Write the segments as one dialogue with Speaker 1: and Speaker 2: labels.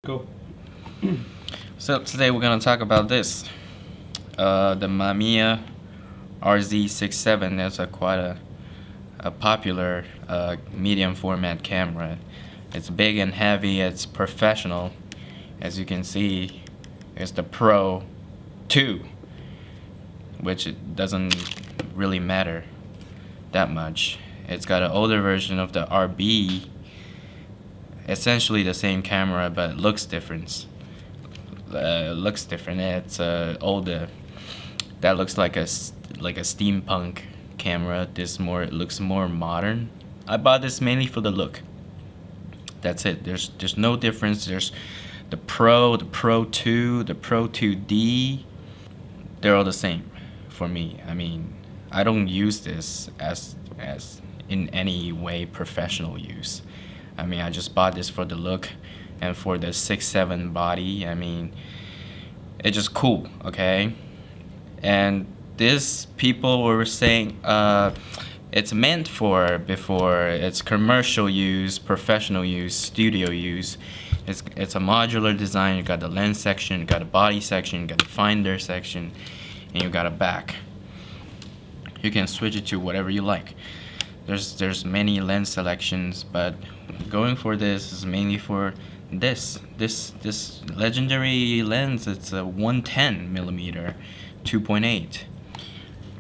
Speaker 1: Go.
Speaker 2: So today we're gonna talk about this. The Mamiya RZ67. That's quite a popular medium format camera. It's big and heavy. It's professional. As you can see, it's the Pro 2, which it doesn't really matter that much. It's got an older version of the RB. Essentially the same camera, but it looks different. It's older. That looks like a steampunk camera. It looks more modern. I bought this mainly for the look. That's it. There's no difference. There's the Pro, the Pro 2, the Pro 2D. They're all the same for me. I mean, I don't use this as in any way professional use. I mean, I just bought this for the look and for the 6.7 body. I mean, it's just cool, okay? And this, people were saying it's meant for before it's commercial use, professional use, studio use. It's a modular design. You got the lens section, you got a body section, you got a finder section, and you got a back. You can switch it to whatever you like. There's many lens selections, but going for this is mainly for this legendary lens. It's a 110mm 2.8,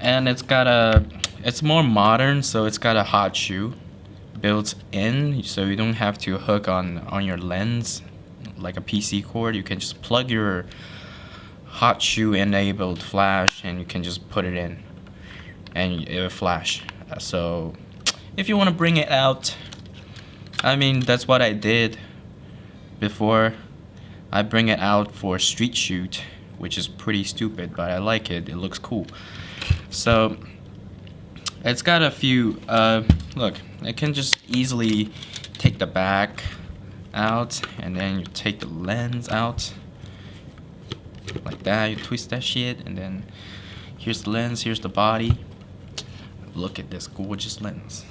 Speaker 2: and it's more modern, so it's got a hot shoe built in, so you don't have to hook on your lens like a PC cord. You can just plug your hot shoe enabled flash and you can just put it in and it will flash. So if you want to bring it out, I mean, that's what I did before. I bring it out for street shoot, which is pretty stupid, but I like it. It looks cool. So it's got a few, look, I can just easily take the back out, and then you take the lens out like that. You twist that shit, and then here's the lens, here's the body. Look at this gorgeous lens.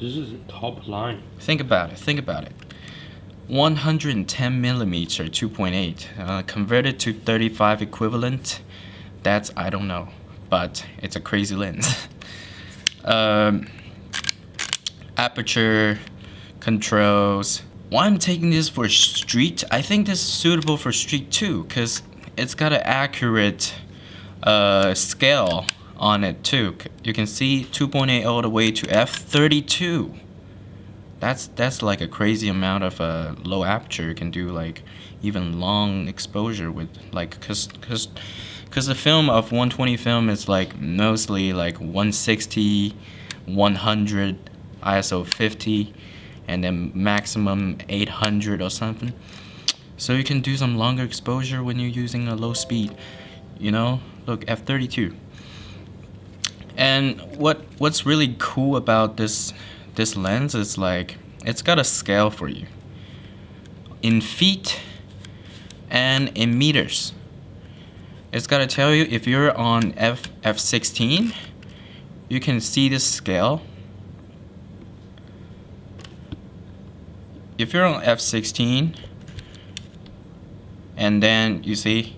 Speaker 1: This is top line.
Speaker 2: Think about it. 110mm 2.8 converted to 35 equivalent. That's, I don't know, but it's a crazy lens. Aperture controls. Why I'm taking this for street? I think this is suitable for street too, because it's got an accurate scale on it too. You can see 2.8 all the way to f32. That's like a crazy amount of low aperture. You can do like even long exposure with, like, cause the film of 120 film is like mostly like 160, 100, ISO 50, and then maximum 800 or something. So you can do some longer exposure when you're using a low speed. You know, look, f32. And what's really cool about this lens is like it's got a scale for you in feet and in meters. It's got to tell you if you're on f16, you can see this scale. If you're on f16, and then you see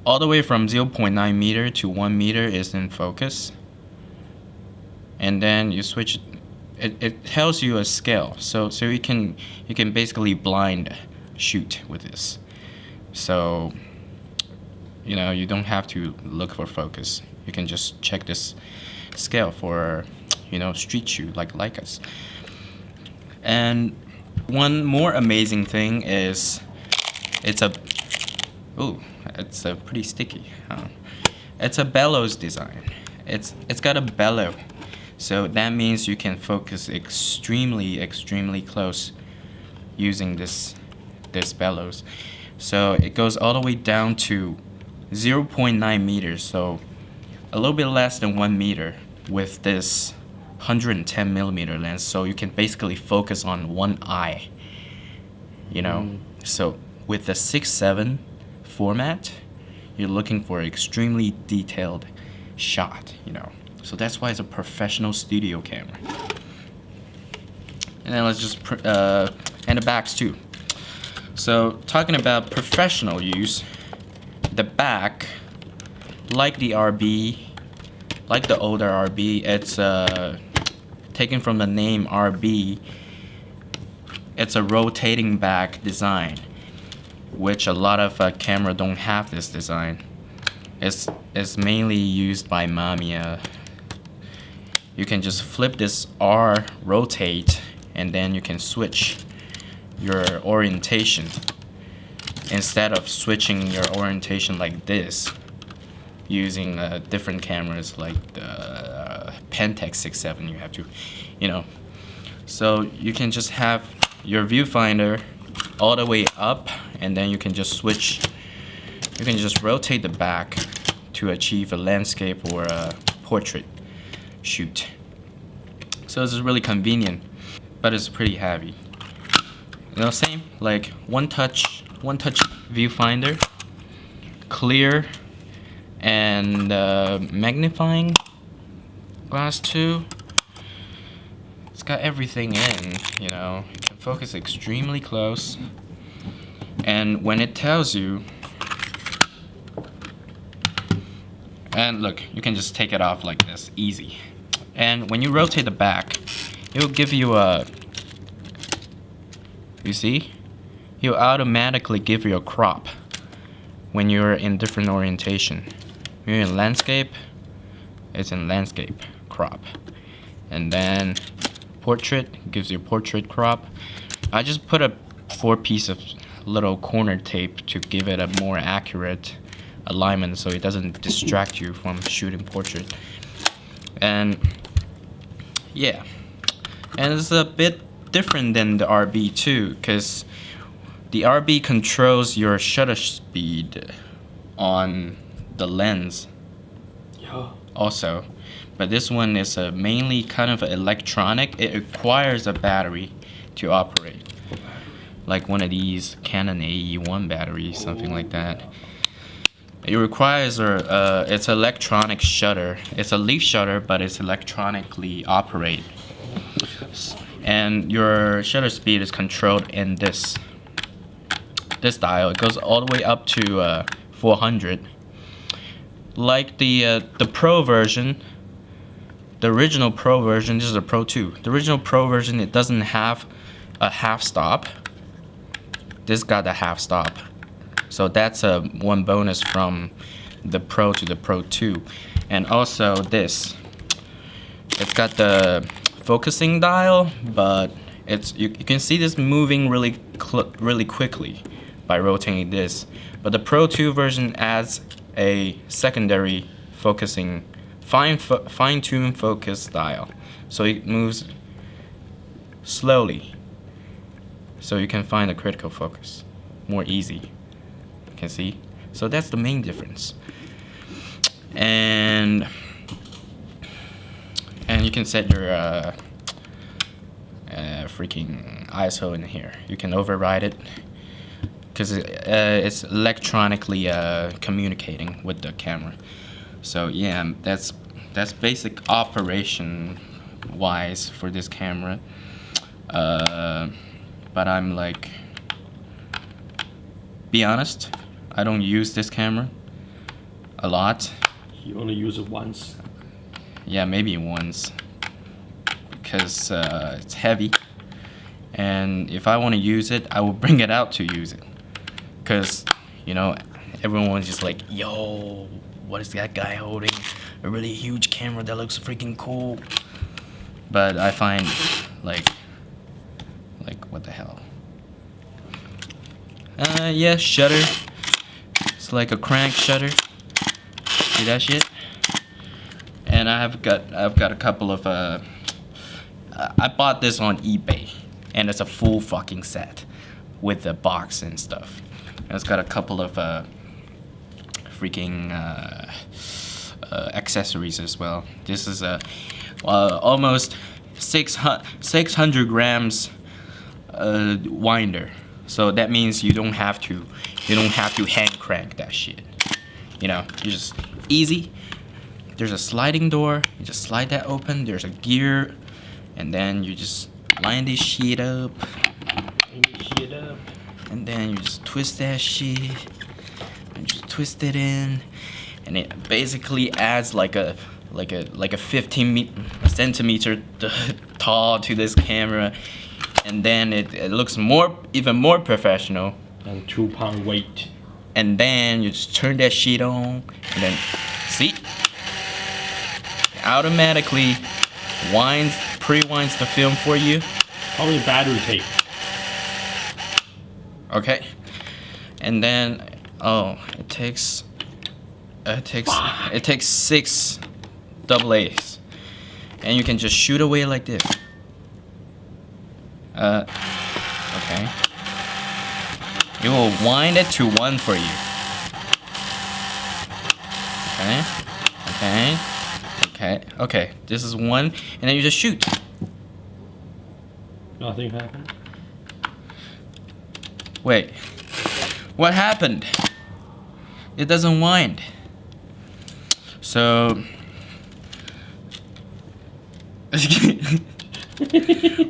Speaker 2: all the way from 0.9 meter to 1 meter is in focus, and then you switch it tells you a scale, so you can basically blind shoot with this. So you know, you don't have to look for focus. You can just check this scale for, you know, street shoot like us. And one more amazing thing is it's a pretty sticky. It's a bellows design. It's got a bellow, so that means you can focus extremely close using this bellows. So it goes all the way down to 0.9 meters, so a little bit less than 1 meter with this 110mm lens. So you can basically focus on one eye, you know. So with the 6.7 format, you're looking for extremely detailed shot, you know. So that's why it's a professional studio camera. And then let's just and the backs too. So talking about professional use, the back, like the RB, like the older RB, it's taken from the name RB. It's a rotating back design, which a lot of camera don't have this design. It's mainly used by Mamiya. You can just flip this R, rotate, and then you can switch your orientation instead of switching your orientation like this using different cameras like the Pentax 67. You have to, you know. So you can just have your viewfinder all the way up, and then you can just switch. You can just rotate the back to achieve a landscape or a portrait shoot. So this is really convenient, but it's pretty heavy. You know, same like one touch viewfinder, clear, and magnifying glass too. It's got everything in, you know. You can focus extremely close, and when it tells you, and look, you can just take it off like this, easy. And when you rotate the back, it will give you a, you see? He'll automatically give you a crop when you're in different orientation. When you're in landscape, it's in landscape crop. And then portrait gives you portrait crop. I just put a 4-piece of little corner tape to give it a more accurate alignment so it doesn't distract you from shooting portrait. And yeah, and it's a bit different than the RB too, because the RB controls your shutter speed on the lens also, but this one is mainly kind of electronic. It requires a battery to operate, like one of these Canon AE1 batteries, something like that. It requires it's electronic shutter. It's a leaf shutter, but it's electronically operate. And your shutter speed is controlled in this dial. It goes all the way up to 400. Like the Pro version, the original Pro version. This is a Pro 2. The original Pro version, it doesn't have a half stop. This got a half stop. So that's one bonus from the Pro to the Pro 2. And also this, it's got the focusing dial, but it's you can see this moving really quickly by rotating this. But the Pro 2 version adds a secondary focusing, fine-tune focus dial, so it moves slowly, so you can find the critical focus more easy. Can see? So that's the main difference. And you can set your freaking ISO in here. You can override it because it's electronically communicating with the camera. So yeah, that's basic operation wise for this camera. But I'm like, be honest, I don't use this camera a lot.
Speaker 1: You only use it once.
Speaker 2: Yeah, maybe once, because it's heavy, and if I want to use it, I will bring it out to use it, because, you know, everyone's just like, yo, what is that guy holding? A really huge camera that looks freaking cool. But I find like what the hell. Yeah, shutter. It's like a crank shutter. See that shit? And I've got a couple of I bought this on eBay, and it's a full fucking set with the box and stuff. And it's got a couple of freaking accessories as well. This is a almost 600 grams winder. So that means you don't have to hand crank that shit. You know, you just easy. there's a sliding door. You just slide that open. There's a gear, and then you just line this shit up. And then you just twist that shit. And just twist it in, and it basically adds like a 15 centimeter tall to this camera, and then it looks even more professional.
Speaker 1: And 2-pound weight.
Speaker 2: And then you just turn that shit on, and then see, automatically pre-winds the film for you.
Speaker 1: How many battery take?
Speaker 2: Okay, and then it takes 6 AA's, and you can just shoot away like this. Okay. It will wind it to 1 for you. Okay. This is 1, and then you just shoot.
Speaker 1: Nothing happened.
Speaker 2: Wait, what happened? It doesn't wind. So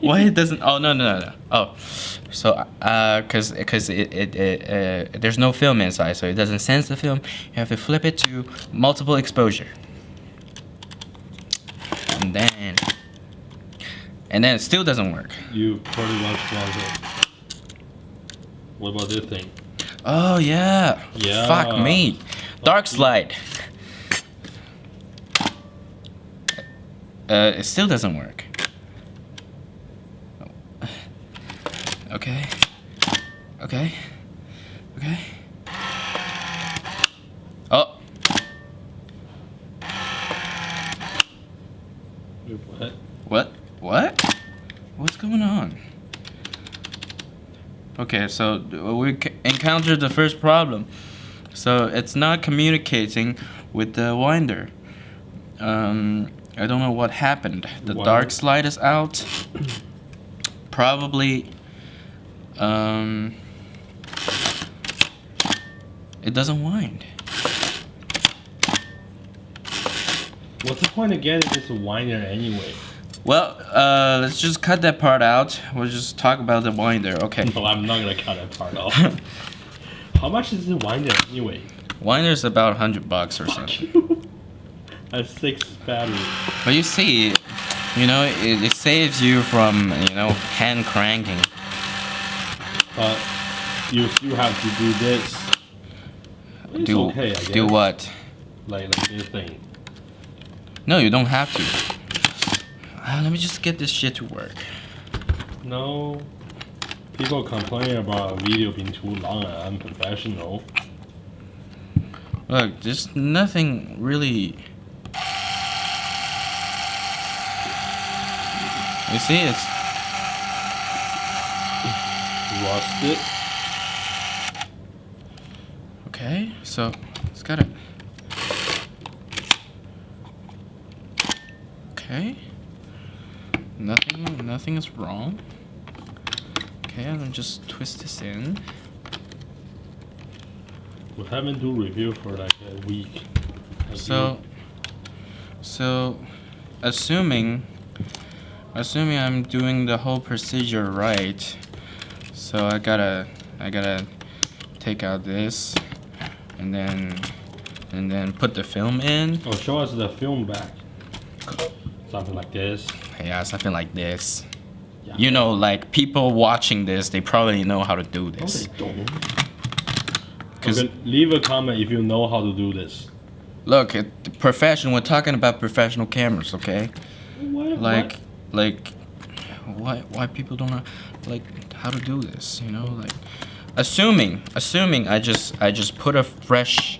Speaker 2: why it doesn't? Oh no. Oh, so cause there's no film inside, so it doesn't sense the film. You have to flip it to multiple exposure, and then it still doesn't work.
Speaker 1: You pretty much was it. What about this thing?
Speaker 2: Oh yeah.
Speaker 1: Yeah.
Speaker 2: Fuck me. Dark slide. It still doesn't work. Okay. Oh. What? What's going on? Okay, so we encountered the first problem. So it's not communicating with the winder. I don't know what happened. The dark slide is out. Probably it doesn't wind.
Speaker 1: What's the point of getting this winder anyway?
Speaker 2: Well, let's just cut that part out. We'll just talk about the winder. Okay.
Speaker 1: No, I'm not gonna cut that part off. How much is the winder anyway?
Speaker 2: Winder's about $100 or something.
Speaker 1: A 6 battery.
Speaker 2: But you see, it saves you from, hand cranking.
Speaker 1: But you still have to do this. It's okay, I guess.
Speaker 2: Do what?
Speaker 1: Like this thing.
Speaker 2: No, you don't have to. Let me just get this shit to work.
Speaker 1: No. People complain about a video being too long and unprofessional.
Speaker 2: Look, there's nothing really. You see, it's
Speaker 1: rusted.
Speaker 2: Okay, so it's got it. Okay. Nothing is wrong. Okay, I'm gonna just twist this in.
Speaker 1: We haven't do review for like a week.
Speaker 2: So assuming I'm doing the whole procedure right, so I gotta take out this and then put the film in.
Speaker 1: Oh, show us the film back. Something like this.
Speaker 2: Yeah, something like this.
Speaker 1: Yeah.
Speaker 2: Like people watching this, they probably know how to do this.
Speaker 1: No, they don't. Okay, leave a comment if you know how to do this.
Speaker 2: Look, we're talking about professional cameras, okay?
Speaker 1: What?
Speaker 2: Why people don't know how to do this? Like assuming I just put a fresh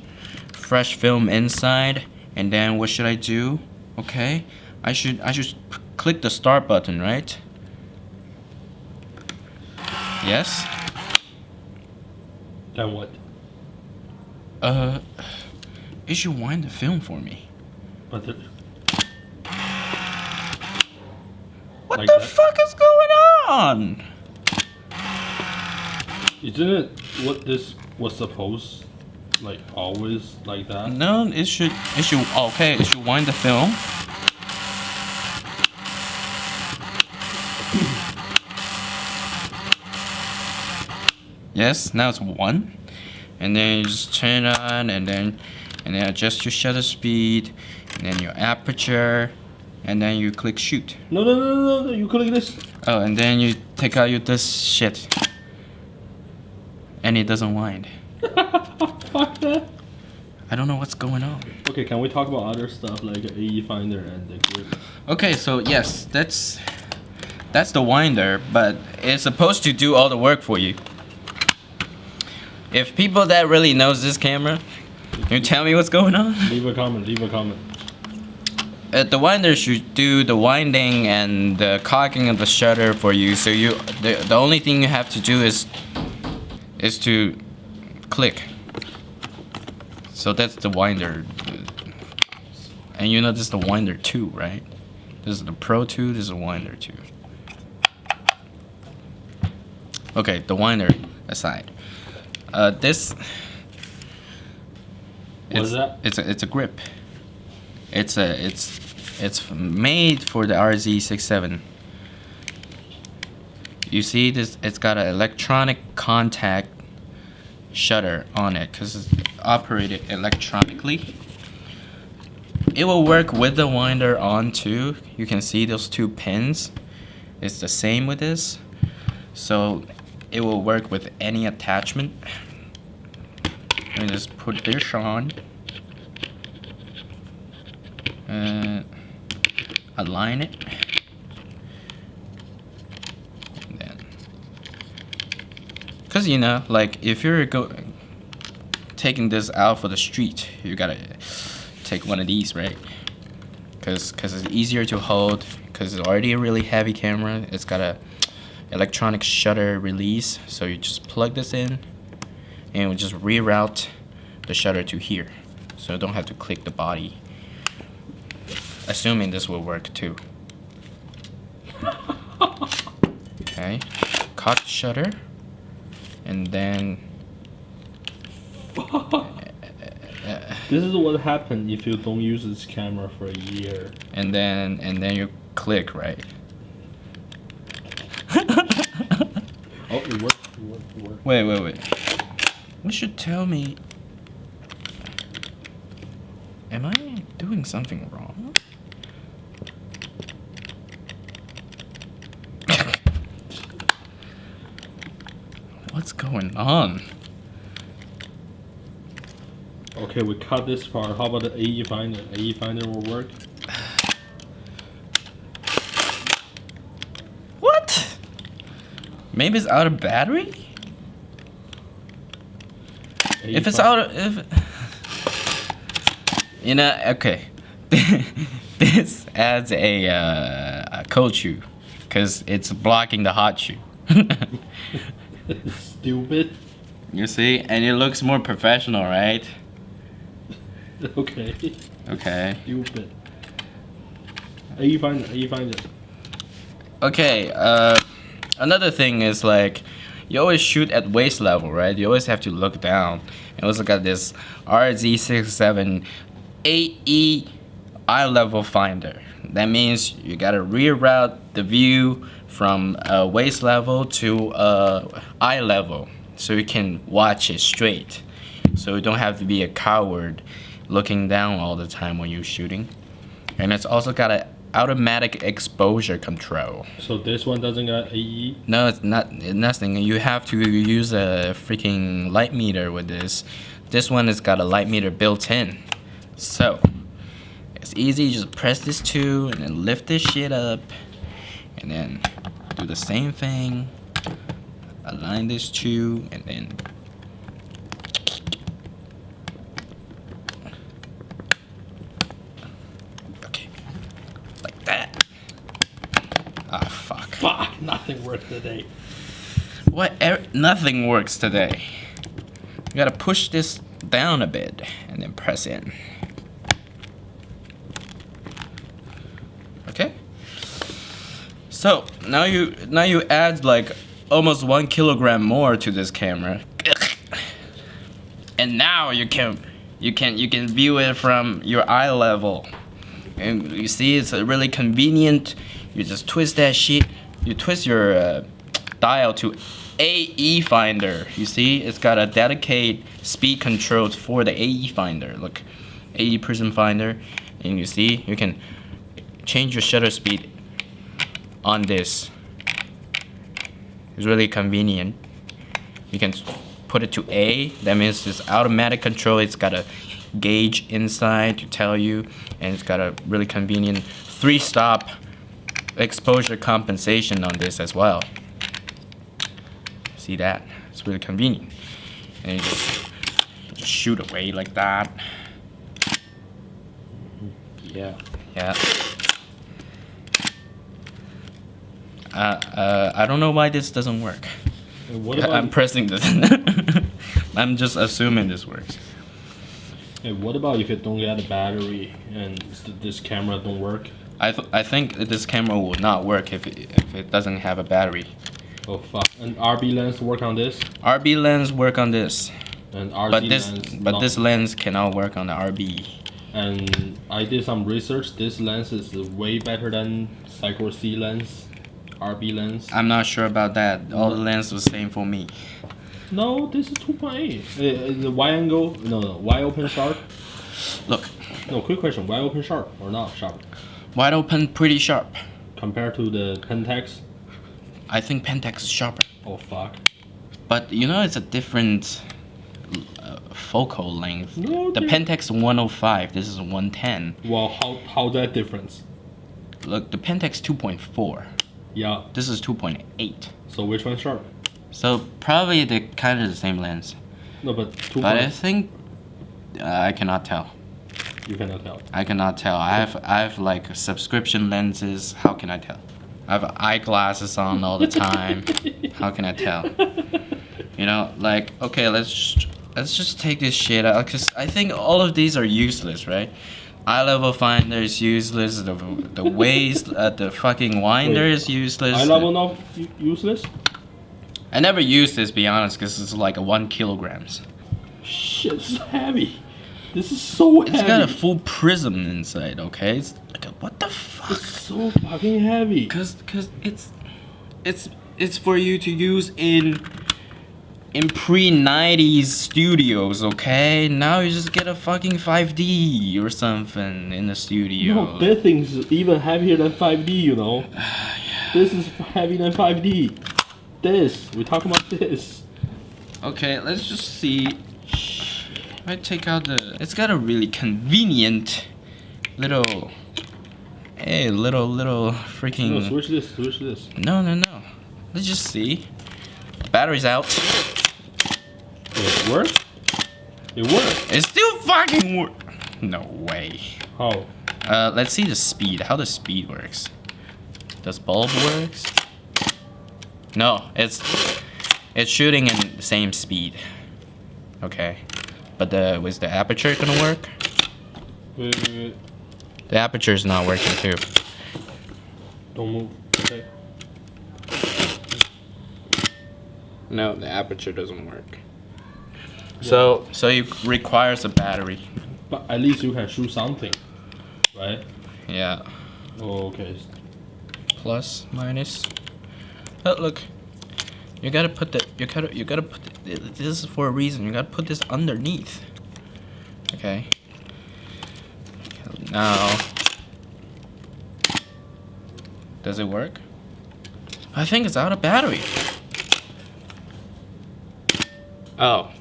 Speaker 2: film inside, and then what should I do? Okay, I should click the start button, right? Yes.
Speaker 1: Then what?
Speaker 2: It should wind the film for me.
Speaker 1: But
Speaker 2: what
Speaker 1: like
Speaker 2: the
Speaker 1: that?
Speaker 2: fuck is going on?
Speaker 1: Isn't it what this was supposed Like always like that?
Speaker 2: No, it should okay, it should wind the film. Yes, now it's 1. And then you just turn it on and then adjust your shutter speed and then your aperture and then you click shoot.
Speaker 1: No, no, no, no, no, you click this.
Speaker 2: Oh, and then you take out this shit. And it doesn't wind.
Speaker 1: Fuck that.
Speaker 2: I don't know what's going on.
Speaker 1: Okay, can we talk about other stuff like AE Finder and the grip?
Speaker 2: Okay, so yes, that's the winder, but it's supposed to do all the work for you. If people that really knows this camera, can you tell me what's going on?
Speaker 1: Leave a comment, leave a comment.
Speaker 2: The winder should do the winding and the cocking of the shutter for you. So the only thing you have to do is to click. So that's the winder. And you know this is the winder 2, right? This is the Pro 2, this is the winder 2. Okay, the winder aside. This
Speaker 1: What is that?
Speaker 2: It's a grip. It's made for the RZ67. You see this? It's got an electronic contact shutter on it because it's operated electronically. It will work with the winder on too. You can see those 2 pins. It's the same with this, so it will work with any attachment. Let me just put this on. Align it. And then, cause you know, like if you're taking this out for the street, you gotta take one of these, right? Cause it's easier to hold. Cause it's already a really heavy camera. It's got a electronic shutter release, so you just plug this in and it will just reroute the shutter to here, so you don't have to click the body. Assuming this will work too. Okay, cock the shutter and then
Speaker 1: This is what happens if you don't use this camera for a year.
Speaker 2: and then you click, right?
Speaker 1: Oh, it worked, it worked, it worked.
Speaker 2: Wait. You should tell me. Am I doing something wrong? What's going on?
Speaker 1: Okay, we cut this part. How about the AE Finder? AE Finder will work?
Speaker 2: What? Maybe it's out of battery? If it's out of... You know, okay. This adds a cold shoe. Because it's blocking the hot shoe.
Speaker 1: Stupid.
Speaker 2: You see? And it looks more professional, right?
Speaker 1: Okay.
Speaker 2: Okay.
Speaker 1: Stupid. AE Finder, AE Finder.
Speaker 2: Okay, another thing is like, you always shoot at waist level, right? You always have to look down. And also got this RZ67 8E eye level finder. That means you gotta reroute the view from waist level to eye level, so you can watch it straight. So you don't have to be a coward looking down all the time when you're shooting. And it's also got an automatic exposure control.
Speaker 1: So this one doesn't got AE?
Speaker 2: No, it's not nothing. You have to use a freaking light meter with this. This one has got a light meter built in. So it's easy. You just press this 2 and then lift this shit up and then do the same thing. Align this 2 and then okay, like that. Ah, fuck.
Speaker 1: Fuck, nothing worked today.
Speaker 2: What? Nothing works today. You gotta push this down a bit and then press in. Okay. So now you add like almost 1 kilogram more to this camera. And now you can view it from your eye level. And you see, it's really convenient. You just twist that shit. You twist your dial to AE Finder. You see, it's got a dedicated speed controls for the AE Finder. Look, AE Prism Finder, and you see, you can change your shutter speed on this. It's really convenient. You can put it to A. That means it's automatic control. It's got a gauge inside to tell you, and it's got a really convenient 3-stop exposure compensation on this as well. See that? It's really convenient. And you just shoot away like that.
Speaker 1: Yeah.
Speaker 2: Yeah. I don't know why this doesn't work.
Speaker 1: What about,
Speaker 2: I'm pressing this. I'm just assuming this works.
Speaker 1: hey, what about if you don't get a battery and this camera don't work?
Speaker 2: I think this camera will not work if it doesn't have a battery.
Speaker 1: Oh fuck! And RB lens work on this?
Speaker 2: RB lens work on this.
Speaker 1: And RZ
Speaker 2: This lens cannot work on the RB.
Speaker 1: And I did some research. This lens is way better than Cycle C lens, RB lens.
Speaker 2: I'm not sure about that. All the lenses was same for me.
Speaker 1: No, this is 2.8. The wide angle, no, wide open sharp.
Speaker 2: Look,
Speaker 1: No, quick question: wide open sharp or not sharp?
Speaker 2: wide open, pretty sharp.
Speaker 1: Compared to the Pentax?
Speaker 2: I think Pentax is sharper.
Speaker 1: Oh fuck.
Speaker 2: But you know, it's a different focal length.
Speaker 1: No,
Speaker 2: The Pentax 105. This is 110.
Speaker 1: Well, how that difference?
Speaker 2: Look, the Pentax 2.4.
Speaker 1: Yeah.
Speaker 2: This is 2.8.
Speaker 1: So which one's sharp?
Speaker 2: So probably they're kind of the same lens.
Speaker 1: No, but
Speaker 2: But I think I cannot tell.
Speaker 1: you cannot tell.
Speaker 2: I cannot tell. I have like subscription lenses. How can I tell? I have eyeglasses on all the time. How can I tell? You know, like, okay, let's just take this shit out, because I think all of these are useless, right? Eye level finder is useless. The waist, the fucking winder is useless.
Speaker 1: Eye level not useless?
Speaker 2: I never used this, be honest, because it's like 1 kilograms.
Speaker 1: Shit, this is heavy. This is so heavy.
Speaker 2: It's got a full prism inside, okay? It's like what the fuck?
Speaker 1: It's so fucking heavy.
Speaker 2: Cause it's for you to use in pre-90s studios, okay? Now you just get a fucking 5D or something in the studio.
Speaker 1: No, that thing's even heavier than 5D, you know. This is heavier than 5D. This, we're talking about this.
Speaker 2: Okay, let's just see. If I take out the, it's got a really convenient little, hey, little freaking.
Speaker 1: No, switch this.
Speaker 2: No. Let's just see. Battery's out.
Speaker 1: It worked? It worked.
Speaker 2: It's still fucking work. No way.
Speaker 1: How?
Speaker 2: Let's see the speed. How the speed works. Does bulb works? No, it's shooting in the same speed. Okay, but was the aperture gonna work?
Speaker 1: Wait.
Speaker 2: The aperture is not working too.
Speaker 1: Don't move. Okay.
Speaker 2: No, the aperture doesn't work. So it requires a battery.
Speaker 1: But at least you can shoot something, right?
Speaker 2: Yeah.
Speaker 1: Oh, okay.
Speaker 2: Plus, minus. Oh, look. You gotta put the. You gotta put. This is for a reason. You gotta put this underneath. Okay. Now. Does it work? I think it's out of battery. Oh.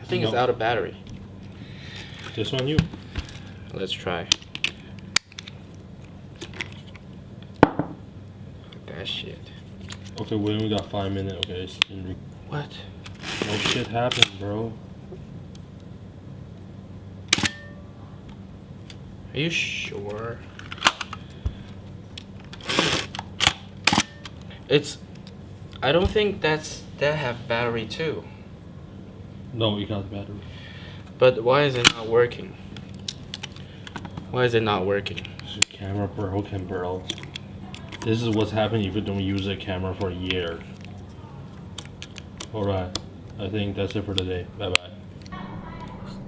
Speaker 2: I think it's
Speaker 1: No.
Speaker 2: out of battery.
Speaker 1: This one you.
Speaker 2: Let's try. That shit.
Speaker 1: Okay, we only got 5 minutes. Okay,
Speaker 2: What?
Speaker 1: no shit happened, bro.
Speaker 2: Are you sure? It's. I don't think that have battery too.
Speaker 1: No, you got battery.
Speaker 2: But why is it not working? Why is it not working?
Speaker 1: This camera broken, bro. This is what's happening if you don't use a camera for a year. Alright, I think that's it for today. Bye bye.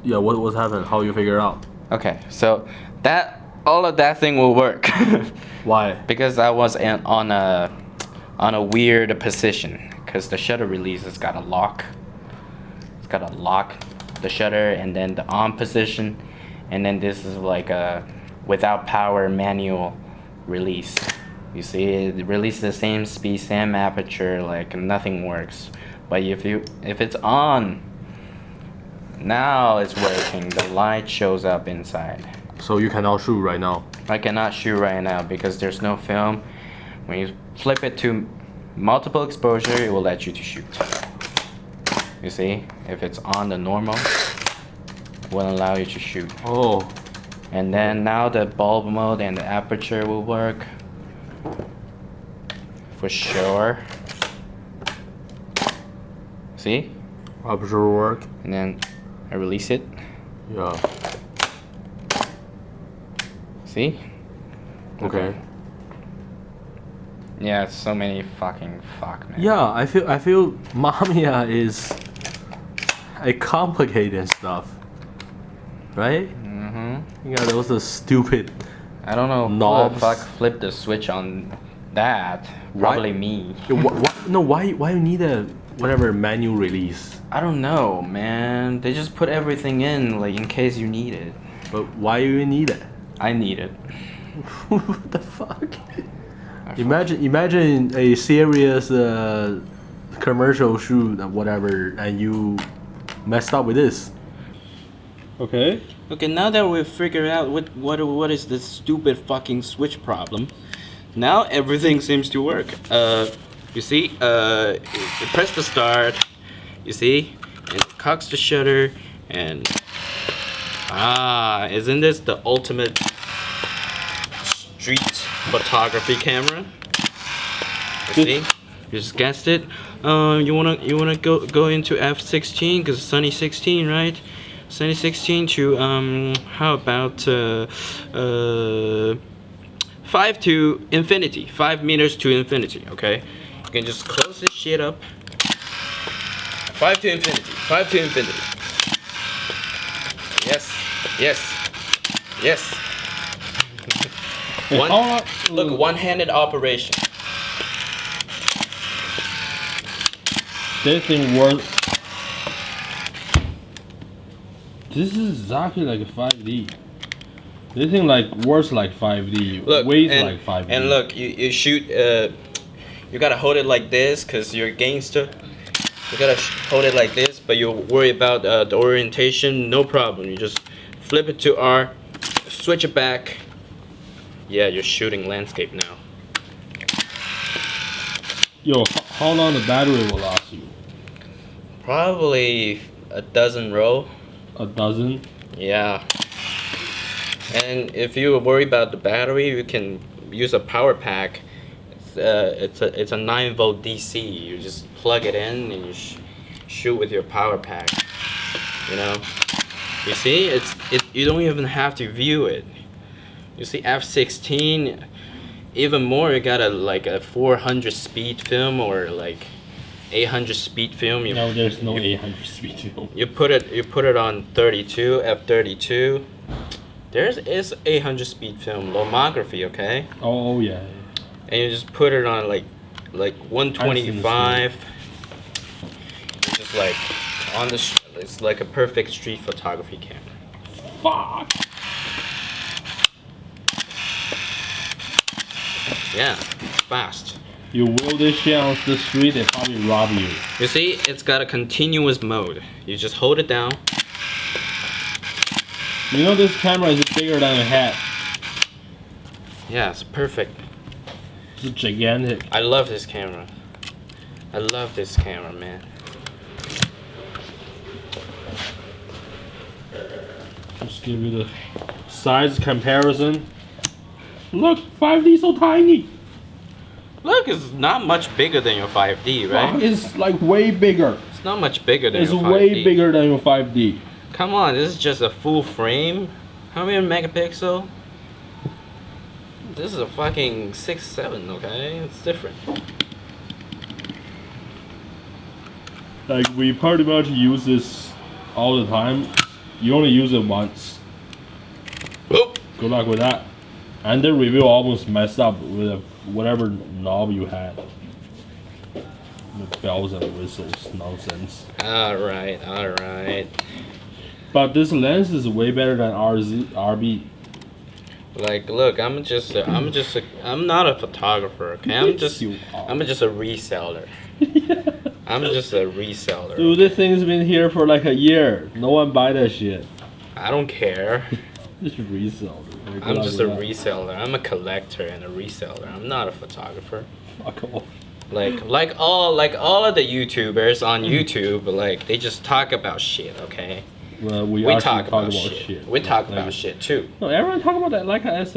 Speaker 1: Yeah, what's happened? How you figure it out?
Speaker 2: Okay, so all of that thing will work.
Speaker 1: Why?
Speaker 2: Because I was on a weird position. Because the shutter release has got a lock. It's got to lock the shutter and then the on position, and then this is like a without power manual release. You see, it releases the same speed, same aperture, like nothing works. But if it's on, now it's working. The light shows up inside.
Speaker 1: So you cannot shoot right now.
Speaker 2: I cannot shoot right now because there's no film. When you flip it to multiple exposure, it will let you to shoot. You see, if it's on the normal, it will allow you to shoot.
Speaker 1: Oh.
Speaker 2: And then now the bulb mode and the aperture will work. For sure. See?
Speaker 1: Aperture work.
Speaker 2: And then I release it.
Speaker 1: Yeah.
Speaker 2: See?
Speaker 1: Okay.
Speaker 2: Yeah, so many fucking fuck, man.
Speaker 1: Yeah, I feel Mamiya is a complicated stuff. Right?
Speaker 2: Mm-hmm.
Speaker 1: You got those stupid
Speaker 2: I don't know
Speaker 1: knobs.
Speaker 2: who the fuck flipped the switch on that. Probably me.
Speaker 1: Why you need a whatever manual release?
Speaker 2: I don't know, man. They just put everything in, like, in case you need it.
Speaker 1: But why you need it?
Speaker 2: I need it.
Speaker 1: What the fuck? Imagine a serious commercial shoot or whatever, and you messed up with this. Okay.
Speaker 2: Okay, now that we've figured out what is this stupid fucking switch problem, now everything seems to work. You see, you press the start, you see, and it cocks the shutter, and isn't this the ultimate street photography camera? You see, you just guessed it. You wanna go into f16 because Sunny 16, right? Sunny 16 to how about 5 to infinity, 5 meters to infinity. Okay, you can just close this shit up. 5 to infinity, 5 to infinity. Yes, yes, yes. Look, one-handed operation.
Speaker 1: This thing works. This is exactly like a 5D. This thing like works like 5D.
Speaker 2: Look,
Speaker 1: weighs like 5D.
Speaker 2: And look, you shoot. You gotta hold it like this, cause you're a gangster. You gotta hold it like this, but you worry about the orientation. No problem. You just flip it to R, switch it back. Yeah, you're shooting landscape now.
Speaker 1: Yo, how long the battery will last you?
Speaker 2: Probably a dozen row.
Speaker 1: A dozen?
Speaker 2: Yeah. And if you worry about the battery, you can use a power pack. It's a 9-volt DC. You just plug it in and you shoot with your power pack. You know. You see, you don't even have to view it. You see, f16. Even more, you got a 400 speed film or like 800 speed film.
Speaker 1: No, there's no 800 speed film.
Speaker 2: You put it on 32 f32. There is 800 speed film lomography, okay?
Speaker 1: Oh yeah.
Speaker 2: And you just put it on like 125. It's just like on the. It's like a perfect street photography camera.
Speaker 1: Fuck.
Speaker 2: Yeah, fast.
Speaker 1: You wheel this shit on the street, they probably rob you.
Speaker 2: You see, it's got a continuous mode. You just hold it down.
Speaker 1: You know this camera is bigger than a head.
Speaker 2: Yeah, it's perfect.
Speaker 1: It's gigantic.
Speaker 2: I love this camera. I love this camera, man.
Speaker 1: Just give you the size comparison. Look, 5D so tiny.
Speaker 2: Look, it's not much bigger than your 5D, right?
Speaker 1: It's like way bigger.
Speaker 2: It's not much bigger than
Speaker 1: It's
Speaker 2: your 5D.
Speaker 1: way bigger than your 5D.
Speaker 2: Come on, this is just a full frame. How many megapixel? This is a fucking 6.7, okay? It's different.
Speaker 1: Like we pretty much use this all the time. You only use it once.
Speaker 2: Oop.
Speaker 1: Good luck with that. And the review almost messed up with whatever knob you had. The bells and whistles nonsense.
Speaker 2: Alright.
Speaker 1: But this lens is way better than RB.
Speaker 2: Like, look, I'm not a photographer, okay? I'm just a reseller. I'm just a reseller.
Speaker 1: Dude, this thing's been here for like a year. No one buy that shit.
Speaker 2: I don't care.
Speaker 1: Just reseller.
Speaker 2: I'm just a reseller. I'm a collector and a reseller. I'm not a photographer.
Speaker 1: Fuck off.
Speaker 2: Like all of the YouTubers on YouTube, like they just talk about shit, okay?
Speaker 1: Well, we
Speaker 2: talk about shit. We talk
Speaker 1: Like,
Speaker 2: about shit too.
Speaker 1: No, everyone talk about that like I said.